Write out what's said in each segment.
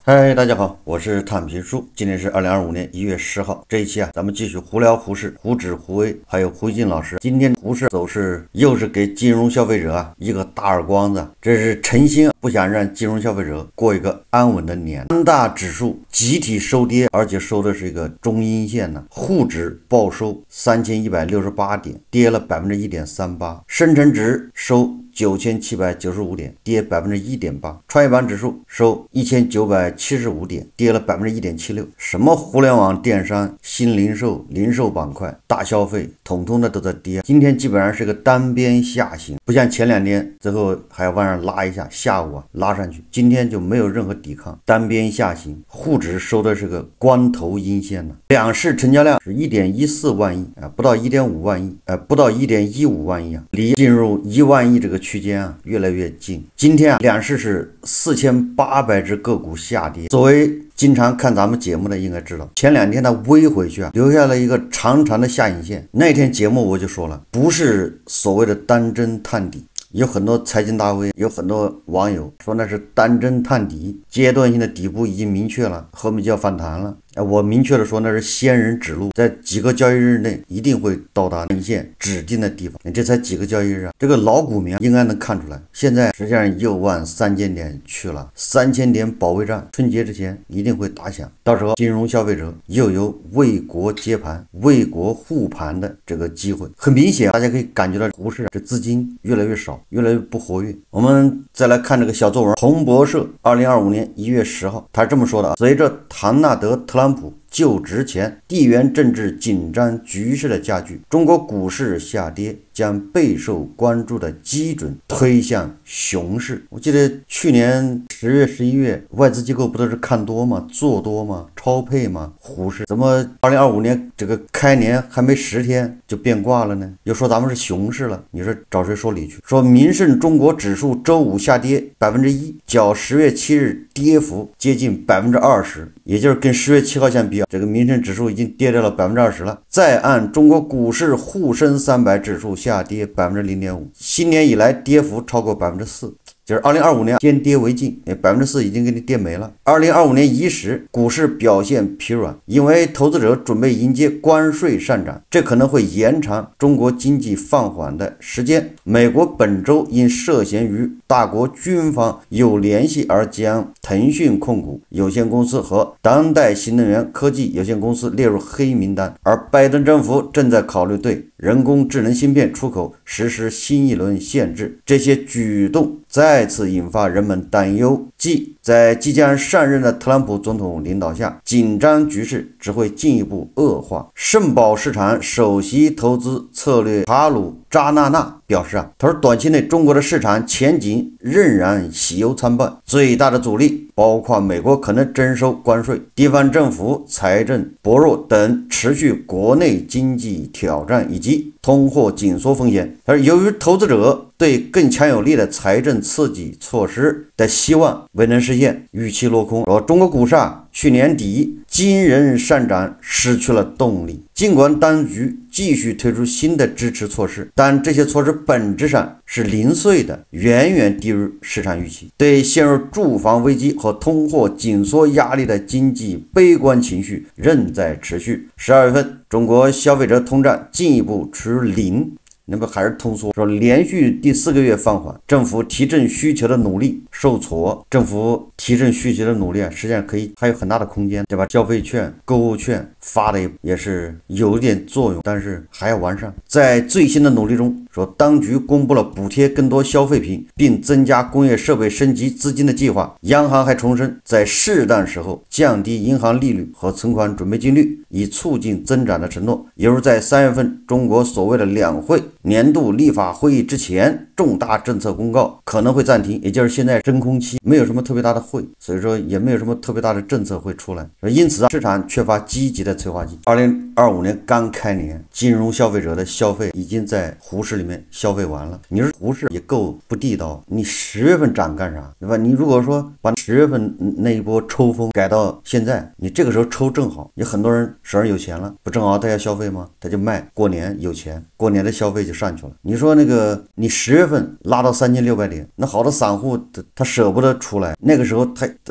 嗨，大家好，我是探评叔。今天是2025年1月10号，这一期咱们继续胡聊胡市，胡指胡威，还有胡一进老师。今天胡市走势又是给金融消费者一个大耳光子，这是诚心不想让金融消费者过一个安稳的年。三大指数集体收跌，而且收的是一个中阴线呢。沪指报收3168点，跌了1.38%；深成指收9795点，跌1.8%；创业板指数收1975点，跌了1.76%。什么互联网电商、新零售、零售板块、大消费，统统的都在跌。今天基本上是个单边下行，不像前两天最后还要往上拉一下，下午拉上去，今天就没有任何抵抗，单边下行。沪指收的是个光头阴线呢。两市成交量是1.14万亿不到1.5万亿不到1.15万亿离进入1万亿这个区间越来越近。今天两市是4800只个股下跌。作为经常看咱们节目的应该知道，前两天它微回去留下了一个长长的下影线。那天节目我就说了，不是所谓的单针探底。有很多财经大 V， 有很多网友说那是单针探底，阶段性的底部已经明确了，后面就要反弹了。我明确的说那是仙人指路，在几个交易日内一定会到达年线指定的地方。这才几个交易日这个老股民应该能看出来，现在实际上又往3000点去了，3000点保卫战春节之前一定会打响，到时候金融消费者又有为国接盘、为国护盘的这个机会。很明显，大家可以感觉到股市这资金越来越少，越来越不活跃。我们再来看这个小作文，彭博社2025年1月10号，他是这么说的随着唐纳德·特朗普就职前地缘政治紧张局势的加剧，中国股市下跌将备受关注的基准推向熊市。我记得去年10月、11月，外资机构不都是看多吗？做多吗？超配吗？虎市怎么2025年这个开年还没10天就变卦了呢？又说咱们是熊市了，你说找谁说理去？说民盛中国指数周五下跌1%，较10月7日跌幅接近20%，也就是跟10月7号相比这个民盛指数已经跌掉了20%了。再按中国股市沪深300指数下跌0.5%，新年以来跌幅超过4%。就是2025年先跌为敬，4%已经给你跌没了。2025年伊始，股市表现疲软，因为投资者准备迎接关税上涨，这可能会延长中国经济放缓的时间。美国本周因涉嫌与大国军方有联系而将腾讯控股有限公司和当代新能源科技有限公司列入黑名单，而拜登政府正在考虑对人工智能芯片出口实施新一轮限制。这些举动再次引发人们担忧，即在即将上任的特朗普总统领导下，紧张局势只会进一步恶化。盛宝市场首席投资策略卡鲁扎纳纳表示他说短期内中国的市场前景仍然喜忧参半，最大的阻力包括美国可能征收关税、地方政府财政薄弱等持续国内经济挑战以及通货紧缩风险。而由于投资者对更强有力的财政刺激措施的希望未能实现，预期落空。中国股市去年底惊人上涨失去了动力。尽管当局继续推出新的支持措施，但这些措施本质上是零碎的，远远低于市场预期。对陷入住房危机和通货紧缩压力的经济悲观情绪仍在持续。12月份，中国消费者通胀进一步趋于零，那么还是通缩，说连续第4个月放缓，政府提振需求的努力受挫。政府提振需求的努力实际上还有很大的空间，对吧？消费券、购物券发的也是有一点作用，但是还要完善。在最新的努力中，说当局公布了补贴更多消费品并增加工业设备升级资金的计划。央行还重申，在适当时候降低银行利率和存款准备金率，以促进增长的承诺。也就是在3月份中国所谓的两会年度立法会议之前，重大政策公告可能会暂停，也就是现在真空期，没有什么特别大的会，所以说也没有什么特别大的政策会出来。因此市场缺乏积极的催化剂。2025年刚开年，金融消费者的消费已经在胡市里面消费完了。你说胡市也够不地道，你10月份涨干啥，对吧？你如果说把10月份那一波抽风改到现在，你这个时候抽正好，有很多人手上有钱了，不正好他要消费吗？他就卖，过年有钱，过年的消费就就上去了。你说那个你10月份拉到3600点，那好多散户他舍不得出来，那个时候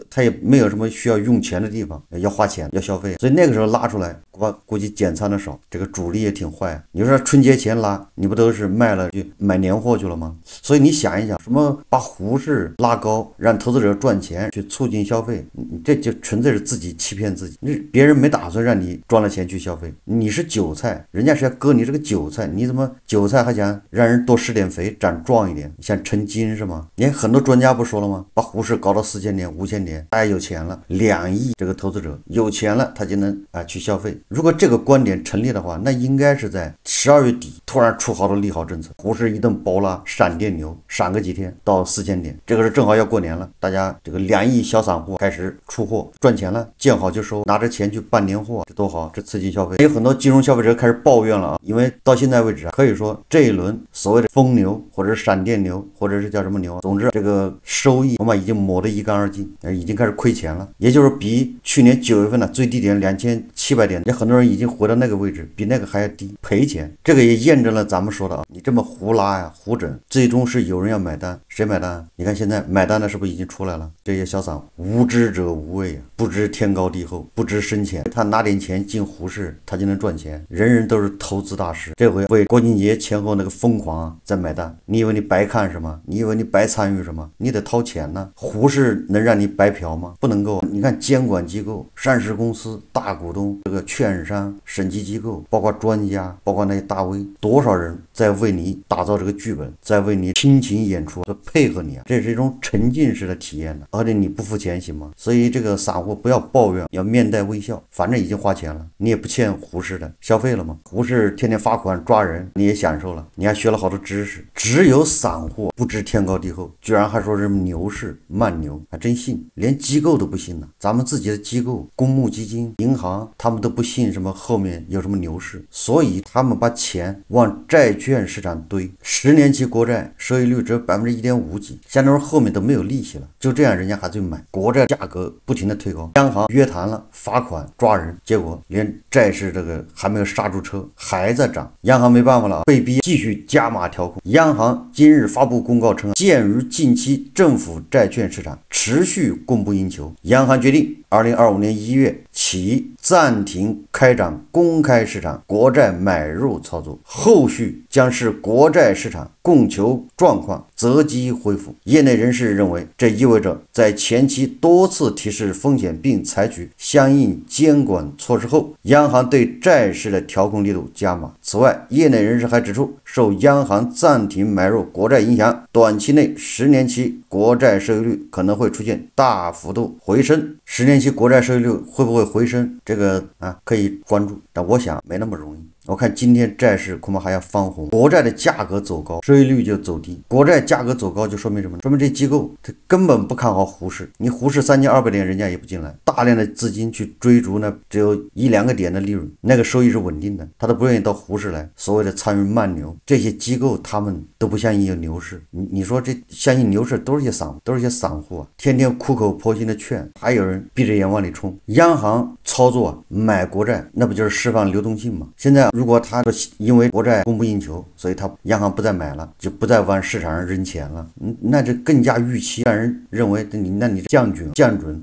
他也没有什么需要用钱的地方，要花钱要消费，所以那个时候拉出来，估计减仓的少，这个主力也挺坏啊。你说春节前拉，你不都是卖了去买年货去了吗？所以你想一想，什么把胡适拉高，让投资者赚钱去促进消费，你这就纯粹是自己欺骗自己。别人没打算让你赚了钱去消费，你是韭菜，人家是要割你这个韭菜，你怎么韭菜还想让人多施点肥，长壮一点，像成精是吗？你看很多专家不说了吗？把胡适搞到4000点、5000点，大家有钱了，2亿这个投资者有钱了，他就能去消费。如果这个观点成立的话，那应该是在12月底突然出好多利好政策，胡适一顿暴拉，闪电牛，闪个几天到4000点，这个是正好要过年了，大家这个2亿小散户开始出货赚钱了，见好就收，拿着钱去办年货，这多好，这刺激消费。有很多金融消费者开始抱怨了啊，因为到现在为止可以说这一轮所谓的疯牛或者是闪电牛或者是叫什么牛，总之这个收益我们已经抹得一干二净，已经开始亏钱了，也就是比去年9月份的最低点2700点，也很多人已经回到那个位置，比那个还要低，赔钱。这个也验证了咱们说的啊，你这么胡拉呀胡整，最终是有人要买单，谁买单？你看现在买单的是不是已经出来了？这些小散户无知者无畏啊，不知天高地厚，不知深浅，他拿点钱进胡适，他就能赚钱，人人都是投资大师。这回为国庆节前后那个疯狂在买单，你以为你白看什么？你以为你白参与什么？你得掏钱呢。胡适能让你白嫖吗？不能够。你看监管机构、上市公司、大股东、这个券商、审计机构，包括专家，包括那些大 V， 多少人在为你打造这个剧本，在为你倾情演出，在配合你啊，这是一种沉浸式的体验的，而且你不付钱行吗？所以这个散户不要抱怨，要面带微笑，反正已经花钱了，你也不欠胡适的，消费了吗？胡适天天罚款抓人，你也享受了，你还学了好多知识。只有散户不知天高地厚，居然还说是牛市慢牛，还真信，连机构都不信呢。咱们自己的机构、公募基金、银行，他们都不信什么后面有什么牛市，所以他们把钱往债券市场堆，10年期国债收益率只有1.5%几，相当于后面都没有利息了，就这样人家还在买，国债价格不停的推高，央行约谈了，罚款抓人，结果连债市这个还没有刹住车，还在涨，央行没办法了，被逼继续加码调控。央行今日发布公告称，鉴于近期政府债券市场持续供不应求，央行决定2025年1月起暂停开展公开市场国债买入操作，后续将视国债市场供求状况择机恢复。业内人士认为，这意味着在前期多次提示风险并采取相应监管措施后，央行对债市的调控力度加码。此外，业内人士还指出，受央行暂停买入国债影响，短期内10年期国债收益率可能会出现大幅度回升。10年期国债收益率会不会回升？这个可以关注，但我想没那么容易。我看今天债市恐怕还要翻红，国债的价格走高，收益率就走低。国债价格走高就说明什么？说明这机构它根本不看好胡适，你胡适3200点人家也不进来，大量的资金去追逐那只有1-2个点的利润，那个收益是稳定的，他都不愿意到胡适来。所谓的参与慢牛，这些机构他们都不相信有牛市。你说这相信牛市都是些散户啊，天天苦口婆心的劝，还有人闭着眼往里冲。央行操作买国债，那不就是释放流动性吗？现在如果他因为国债供不应求，所以他央行不再买了，就不再往市场上扔钱了，那这更加预期，让人认为那你降准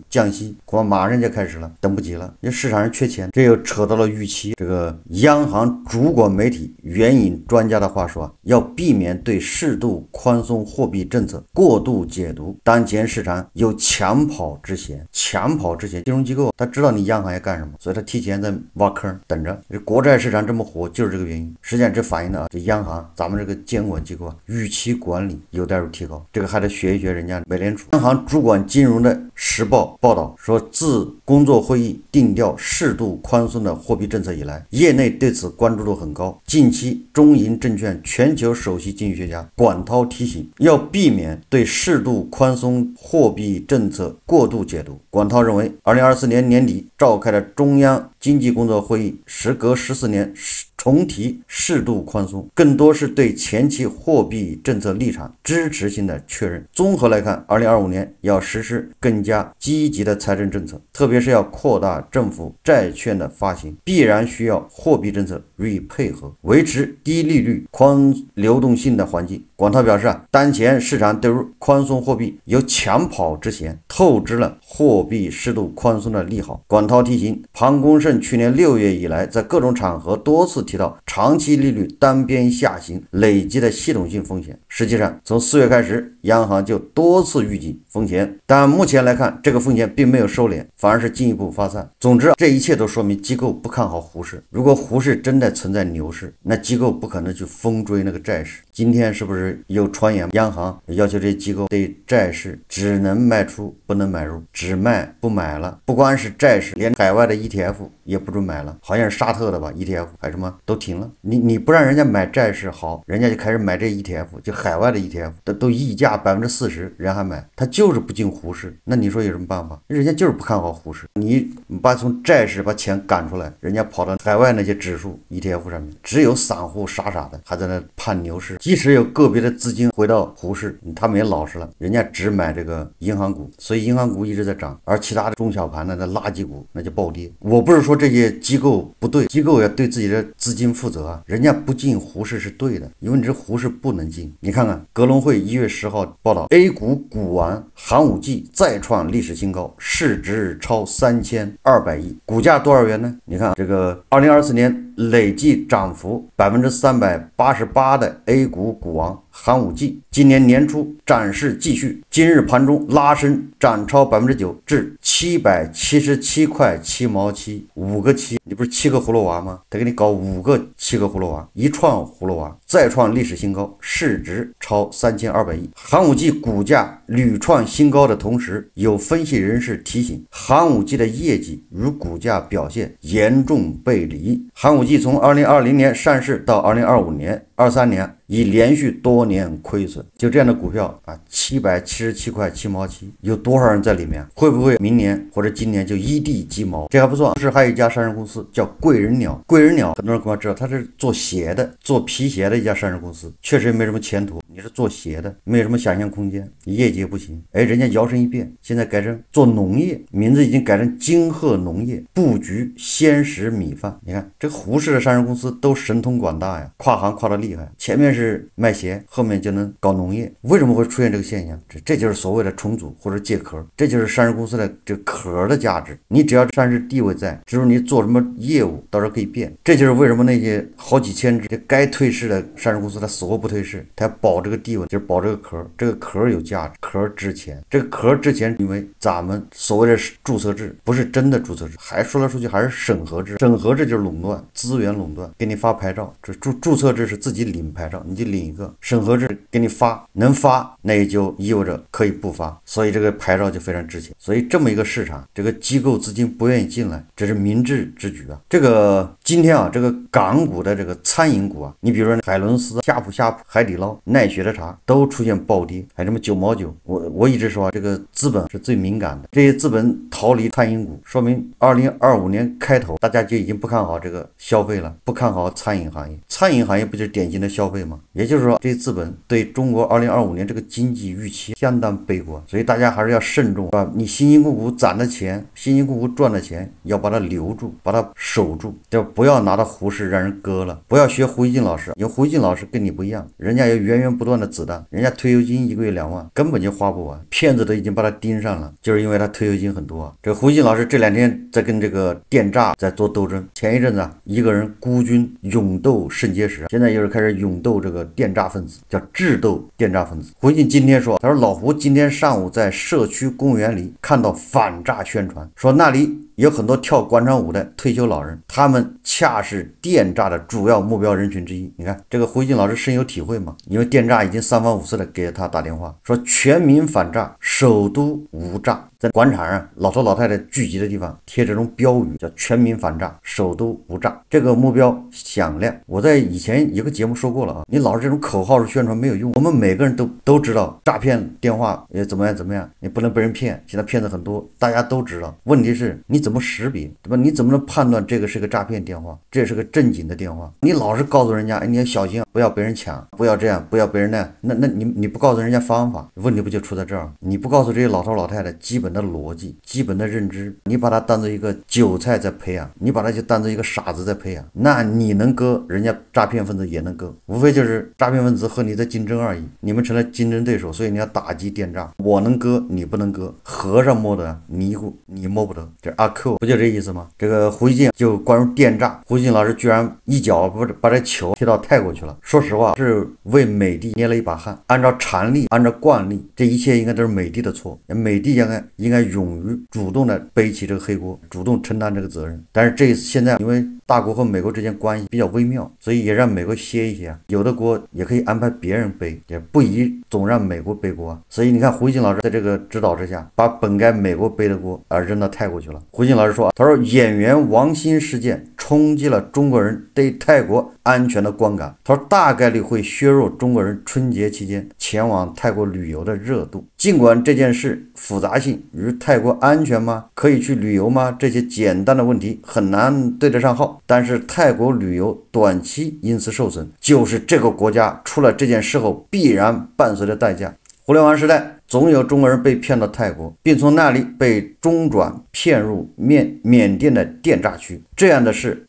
降息恐怕马上就开始了，等不及了，这市场上缺钱，这又扯到了预期。这个央行主管媒体援引专家的话说，要避免对适度宽松货币政策过度解读，当前市场有抢跑之嫌，金融机构他知道你央行要干什么，所以他提前在挖坑等着。这国债市场这么火就是这个原因。实际上这反映了这央行咱们这个监管机构预期管理有待于提高，这个还得学一学人家美联储。央行主管金融的时报报道说，自工作会议定调适度宽松的货币政策以来，业内对此关注度很高。近期中银证券全球首席经济学家管涛提醒，要避免对适度宽松货币政策过度解读。管涛认为，2024年年底召开的中央经济工作会议时隔14年重提适度宽松，更多是对前期货币政策立场支持性的确认。综合来看，2025年要实施更加积极的财政政策，特别是要扩大政府债券的发行，必然需要货币政策予以配合，维持低利率、宽流动性的环境。广涛表示当前市场对于宽松货币有抢跑之嫌，透支了货币适度宽松的利好。广涛提醒，庞功胜去年6月以来在各种场合多次提到长期利率单边下行累积的系统性风险。实际上，从4月开始，央行就多次预计风险，但目前来看，这个风险并没有收敛，反而是进一步发散。总之，这一切都说明机构不看好沪市。如果沪市真的存在牛市，那机构不可能去疯追那个债市。今天是不是有传言，央行要求这些机构对债市只能卖出不能买入，只卖不买了？不光是债市，连海外的 ETF 也不准买了，好像是沙特的吧 ETF 还什么都停了。你不让人家买债市好，人家就开始买这 ETF， 就海外的 ETF 都溢价40%，人还买，他就是不进沪市。那你说有什么办法？人家就是不看好沪市，你把从债市把钱赶出来，人家跑到海外那些指数 ETF 上面，只有散户傻傻的还在那盼牛市。即使有个别的资金回到沪市，他们也老实了，人家只买这个银行股，所以银行股一直在涨，而其他的中小盘的那垃圾股那就暴跌。我不是说这些机构不对，机构要对自己的资金负责啊，人家不进沪市是对的，因为你这沪市不能进。你看看格隆汇1月10号报道 ，A 股股王寒武纪再创历史新高，市值超3200亿，股价多少元呢？你看这个2024年累计涨幅388%的 A 股股王寒武纪，今年年初涨势继续，今日盘中拉升涨超9%至777块7毛7，5个7，你不是7个葫芦娃吗？他给你搞5个7个葫芦娃，一创葫芦娃再创历史新高，市值超3200亿。寒武纪股价屡创新高的同时，有分析人士提醒，寒武纪的业绩与股价表现严重背离。寒武纪从2020年上市到2025年、23年已连续多年亏损，就这样的股票777块7毛7，有多少人在里面？会不会明年或者今年就一地鸡毛？这还不错，是还有一家上市公司叫贵人鸟。贵人鸟很多人可能知道，它是做鞋的，做皮鞋的一家上市公司，确实也没什么前途。你是做鞋的，没有什么想象空间，业绩也不行。人家摇身一变，现在改成做农业，名字已经改成金鹤农业，布局鲜食米饭。你看这个沪市的上市公司都神通广大呀，跨行跨得厉害，前面是卖鞋，后面就能搞农业。为什么会出现这个现象？这就是所谓的重组或者借壳，这就是上市公司的这个壳的价值。你只要上市地位在，只有你做什么业务，到时候可以变。这就是为什么那些好几千只该退市的上市公司，它死活不退市，它要保这个地位，就是保这个壳。这个壳有价值，壳值钱。这个壳值钱，因为咱们所谓的注册制不是真的注册制，还说来说去还是审核制。审核制就是垄断，资源垄断，给你发牌照。这注册制是自己领牌照，你就领一个。审核制给你发，能发那也就意味着可以不发，所以这个牌照就非常值钱。所以这么一个市场，这个机构资金不愿意进来，这是明智之举啊。这个今天这个港股的这个餐饮股你比如说海伦斯、呷哺、海底捞、奈雪的茶都出现暴跌，还什么9毛9。我一直说这个资本是最敏感的，这些资本逃离餐饮股，说明2025年开头大家就已经不看好这个消费了，不看好餐饮行业。餐饮行业不就是典型的消费吗？也就是说，这些资本对中国2025年这个经济预期相当悲观，所以大家还是要慎重啊！你辛辛苦苦攒的钱，辛辛苦苦赚的钱，要把它留住，把它守住，就不要拿到沪市让人割了。不要学胡一静老师，因为胡一静老师跟你不一样，人家有源源不断的子弹，人家退休金1个月2万，根本就花不完，骗子都已经把他盯上了，就是因为他退休金很多这个胡一静老师这2天在跟这个电诈在做斗争，前一阵子一个人孤军勇斗肾结石，现在又是开始勇斗这个电诈分子，叫智斗电诈分子。胡一静今天说，他说老胡今天上午在社区公园里看到反诈宣传，说那里有很多跳广场舞的退休老人，他们恰是电诈的主要目标人群之一。你看这个胡一静老师深有体会嘛，因为电诈已经3番5次的给他打电话，说全民反诈，首都无诈。在广场上老头老太太聚集的地方贴这种标语，叫全民反诈，首都无诈。这个目标响亮，我在以前有个节目说过了你老是这种口号式宣传没有用，我们每个人都知道诈骗电话也怎么样，你不能被人骗，现在骗子很多，大家都知道。问题是你怎么怎么识别，对吧？你怎么能判断这个是个诈骗电话，这是个正经的电话？你老是告诉人家，哎，你要小心，不要被人抢，不要这样，不要被人那样，那你不告诉人家方法，问题不就出在这儿？你不告诉这些老头老太太基本的逻辑、基本的认知，你把他当做一个韭菜在培养，你把他就当做一个傻子在培养，那你能割，人家诈骗分子也能割，无非就是诈骗分子和你在竞争而已，你们成了竞争对手，所以你要打击电诈，我能割，你不能割，和尚摸得尼姑，你摸不得，这阿 Q 不就这意思吗？这个胡锡进就关于电诈，胡锡进老师居然一脚把这球踢到泰国去了。说实话，是为美帝捏了一把汗。按照常理，按照惯例，这一切应该都是美帝的错，美帝应该勇于主动的背起这个黑锅，主动承担这个责任。但是这一次现在因为大国和美国之间关系比较微妙，所以也让美国歇一歇，有的锅也可以安排别人背，也不宜总让美国背锅。所以你看胡锡进老师在这个指导之下，把本该美国背的锅扔到泰国去了。胡锡进老师说，他说演员王鑫事件冲击了中国人对泰国安全的观感，他说大概率会削弱中国人春节期间前往泰国旅游的热度。尽管这件事复杂性与泰国安全吗？可以去旅游吗？这些简单的问题很难对得上号，但是泰国旅游短期因此受损，就是这个国家出了这件事后必然伴随的代价。互联网时代总有中国人被骗到泰国，并从那里被中转骗入缅甸的电诈区，这样的事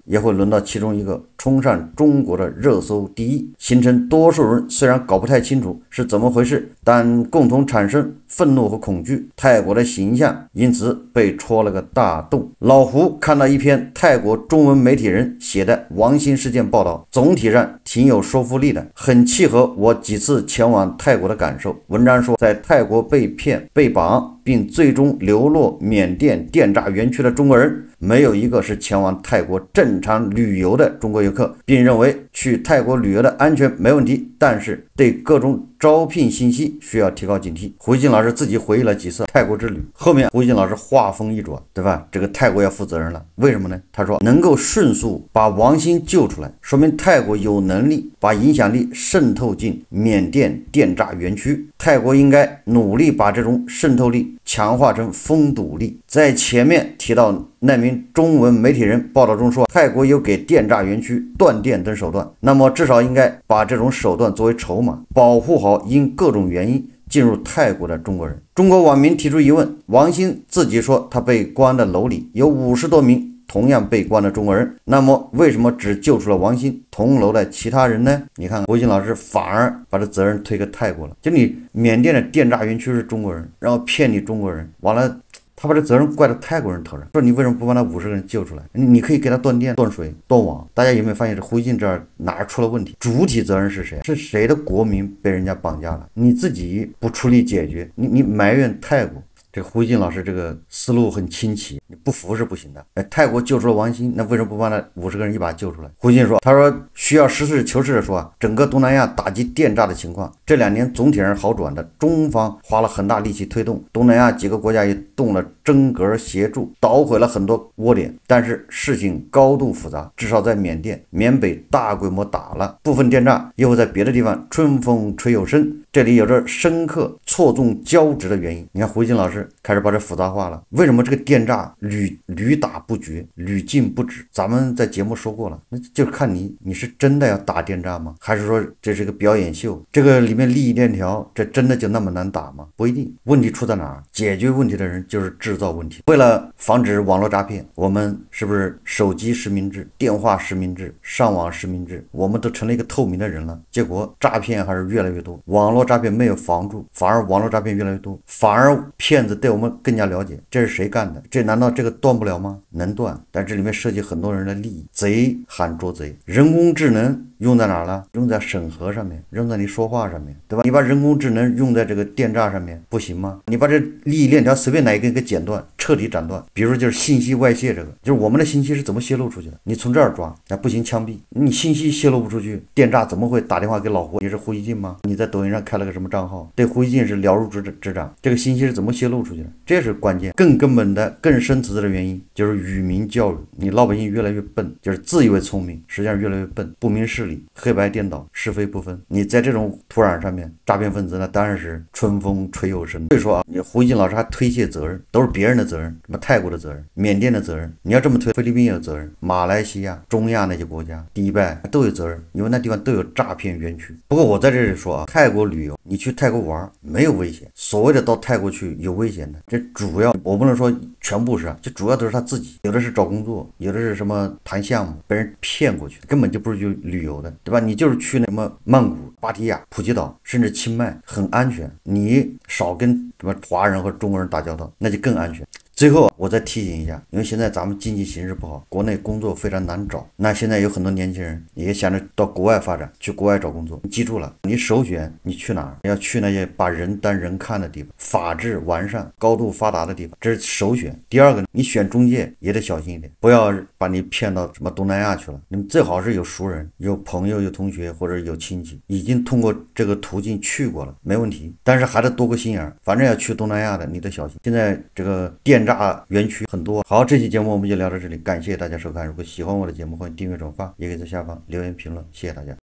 也会轮到其中一个冲上中国的热搜第一，形成多数人虽然搞不太清楚是怎么回事，但共同产生愤怒和恐惧，泰国的形象因此被戳了个大洞。老胡看到一篇泰国中文媒体人写的王鑫事件报道，总体上挺有说服力的，很契合我几次前往泰国的感受。文章说，在泰国被骗、被绑，并最终流落缅甸电诈园区的中国人，没有一个是前往泰国正常旅游的中国游客，并认为去泰国旅游的安全没问题，但是对各种招聘信息需要提高警惕。胡锡进老师自己回忆了几次泰国之旅，后面胡锡进老师话锋一转，对吧？这个泰国要负责任了，为什么呢？他说能够迅速把王鑫救出来，说明泰国有能力把影响力渗透进缅甸电诈园区，泰国应该努力把这种渗透力强化成封堵力。在前面提到那名中文媒体人报道中说，泰国有给电诈园区断电等手段，那么至少应该把这种手段作为筹码，保护好因各种原因进入泰国的中国人。中国网民提出疑问，王鑫自己说他被关的楼里有50多名同样被关的中国人，那么为什么只救出了王鑫，同楼的其他人呢？你看胡锡进老师反而把这责任推给泰国了，就你缅甸的电诈园区是中国人，然后骗你中国人，完了他把这责任怪到泰国人头上，说你为什么不把那50个人救出来？你可以给他断电、断水、断网。大家有没有发现这胡锡进这儿哪儿出了问题？主体责任是谁？是谁的国民被人家绑架了？你自己不出力解决，你埋怨泰国。这个胡锡进老师这个思路很清奇，你不服是不行的。泰国救出了王鑫，那为什么不把那50个人一把救出来？胡锡进说，他说需要实事求是的说，整个东南亚打击电诈的情况这2年总体上好转的，中方花了很大力气推动，东南亚几个国家也动了真格协助，捣毁了很多窝点，但是事情高度复杂，至少在缅甸、缅北大规模打了，部分电诈又会在别的地方春风吹又生，这里有着深刻错综交织的原因。你看胡锡进老师开始把这复杂化了，为什么这个电诈屡打不绝，屡禁不止？咱们在节目说过了，那就看你是真的要打电诈吗？还是说这是个表演秀？这个里面利益链条，这真的就那么难打吗？不一定。问题出在哪儿？解决问题的人就是制造问题。为了防止网络诈骗，我们是不是手机实名制、电话实名制、上网实名制，我们都成了一个透明的人了？结果诈骗还是越来越多，网络诈骗没有防住，反而网络诈骗越来越多，反而骗子对我们更加了解，这是谁干的？这难道这个断不了吗？能断，但这里面涉及很多人的利益。贼喊捉贼，人工智能用在哪儿了？用在审核上面，用在你说话上面，对吧？你把人工智能用在这个电诈上面不行吗？你把这利益链条随便哪一根给剪断，彻底斩断。比如就是信息外泄，这个就是我们的信息是怎么泄露出去的？你从这儿抓，那不行枪毙。你信息泄露不出去，电诈怎么会打电话给老胡？你是胡锡进吗？你在抖音上开了个什么账号？对胡锡进是了如指掌。这个信息是怎么泄露出去的？这是关键。更根本的、更深层次的原因就是愚民教育。你老百姓越来越笨，就是自以为聪明，实际上越来越笨，不明事理，黑白颠倒，是非不分。你在这种土壤上面，诈骗分子那当然是春风吹又生。所以说啊，你胡锡进老师还推卸责任，都是别人的责任，什么泰国的责任、缅甸的责任。你要这么推，菲律宾也有责任，马来西亚、中亚那些国家、迪拜都有责任，因为那地方都有诈骗园区。不过我在这里说啊，泰国旅游，你去泰国玩没有危险，所谓的到泰国去有危险的，这主要我不能说全部是啊，这主要都是他自己，有的是找工作，有的是什么谈项目被人骗过去，根本就不是去旅游的，对吧？你就是去那什么曼谷、芭提雅、普吉岛，甚至清迈，很安全，你少跟什么华人和中国人打交道，那就更安全。最后我再提醒一下，因为现在咱们经济形势不好，国内工作非常难找，那现在有很多年轻人也想着到国外发展，去国外找工作。你记住了，你首选你去哪儿？要去那些把人当人看的地方，法治完善、高度发达的地方，这是首选。第二个呢，你选中介也得小心一点，不要把你骗到什么东南亚去了。你们最好是有熟人、有朋友、有同学或者有亲戚，已经通过这个途径去过了，没问题。但是还得多个心眼，反正要去东南亚的，你得小心。现在这个电诈园区很多。好，这期节目我们就聊到这里，感谢大家收看。如果喜欢我的节目，欢迎订阅转发，也可以在下方留言评论，谢谢大家。